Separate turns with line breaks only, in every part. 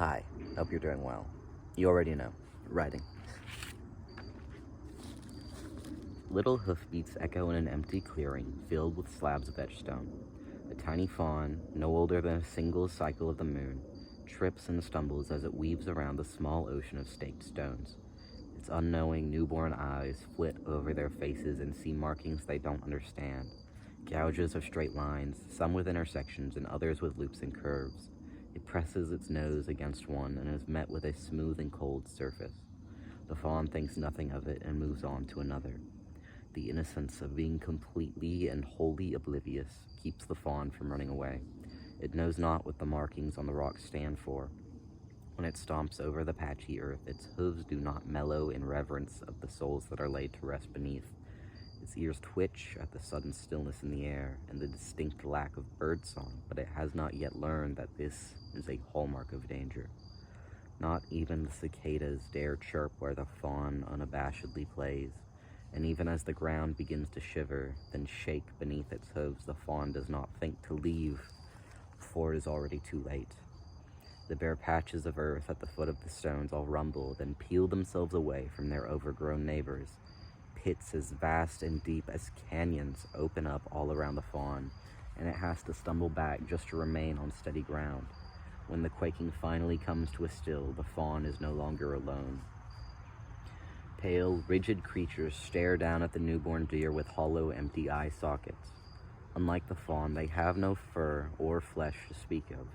Hi, hope you're doing well. You already know, writing. Little hoofbeats echo in an empty clearing filled with slabs of etched stone. A tiny fawn, no older than a single cycle of the moon, trips and stumbles as it weaves around the small ocean of staked stones. Its unknowing, newborn eyes flit over their faces and see markings they don't understand. Gouges of straight lines, some with intersections and others with loops and curves. It presses its nose against one and is met with a smooth and cold surface. The fawn thinks nothing of it and moves on to another. The innocence of being completely and wholly oblivious keeps the fawn from running away. It knows not what the markings on the rocks stand for. When it stomps over the patchy earth, its hooves do not mellow in reverence of the souls that are laid to rest beneath. Its ears twitch at the sudden stillness in the air and the distinct lack of birdsong, but it has not yet learned that this is a hallmark of danger. Not even the cicadas dare chirp where the fawn unabashedly plays, and even as the ground begins to shiver, then shake beneath its hooves, the fawn does not think to leave, for it is already too late. The bare patches of earth at the foot of the stones all rumble, then peel themselves away from their overgrown neighbors. Pits as vast and deep as canyons open up all around the fawn, and it has to stumble back just to remain on steady ground. When the quaking finally comes to a still, the fawn is no longer alone. Pale, rigid creatures stare down at the newborn deer with hollow, empty eye sockets. Unlike the fawn, they have no fur or flesh to speak of.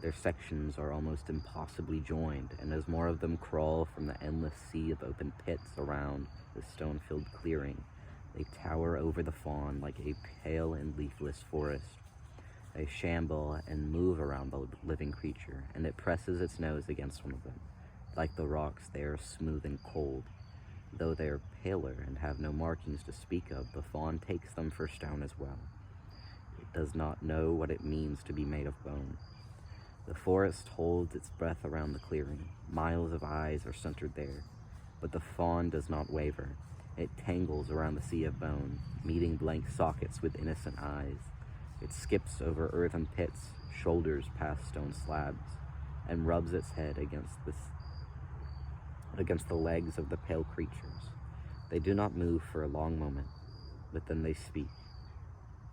Their sections are almost impossibly joined, and as more of them crawl from the endless sea of open pits around the stone-filled clearing, they tower over the fawn like a pale and leafless forest. They shamble and move around the living creature, and it presses its nose against one of them. Like the rocks, they are smooth and cold. Though they are paler and have no markings to speak of, the fawn takes them for stone as well. It does not know what it means to be made of bone. The forest holds its breath around the clearing. Miles of eyes are centered there. But the fawn does not waver. It tangles around the sea of bone, meeting blank sockets with innocent eyes. It skips over earthen pits, shoulders past stone slabs, and rubs its head against the legs of the pale creatures. They do not move for a long moment, but then they speak.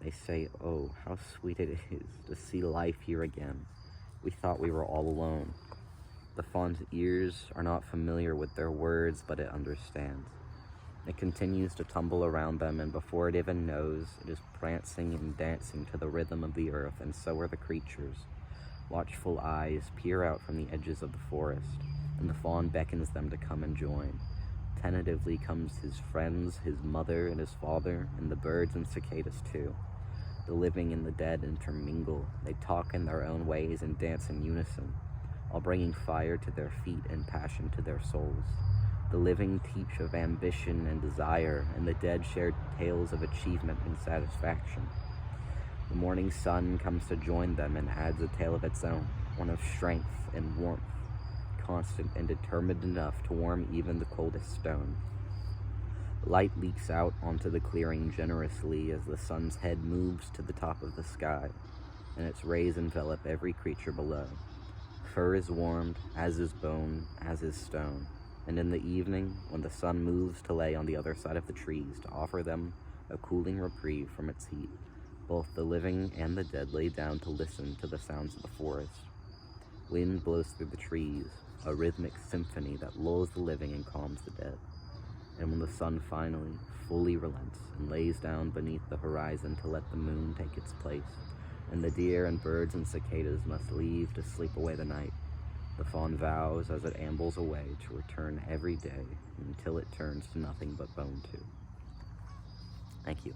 They say, "Oh, how sweet it is to see life here again. We thought we were all alone." The fawn's ears are not familiar with their words, but it understands. It continues to tumble around them, and before it even knows, it is prancing and dancing to the rhythm of the earth, and so are the creatures. Watchful eyes peer out from the edges of the forest, and the fawn beckons them to come and join. Tentatively comes his friends, his mother and his father, and the birds and cicadas too. The living and the dead intermingle. They talk in their own ways and dance in unison, all bringing fire to their feet and passion to their souls. The living teach of ambition and desire, and the dead share tales of achievement and satisfaction. The morning sun comes to join them and adds a tale of its own, one of strength and warmth, constant and determined enough to warm even the coldest stone. Light leaks out onto the clearing generously as the sun's head moves to the top of the sky, and its rays envelop every creature below. Fur is warmed, as is bone, as is stone, and in the evening, when the sun moves to lay on the other side of the trees to offer them a cooling reprieve from its heat, both the living and the dead lay down to listen to the sounds of the forest. Wind blows through the trees, a rhythmic symphony that lulls the living and calms the dead. And when the sun finally, fully relents and lays down beneath the horizon to let the moon take its place, and the deer and birds and cicadas must leave to sleep away the night, the fawn vows as it ambles away to return every day until it turns to nothing but bone too. Thank you.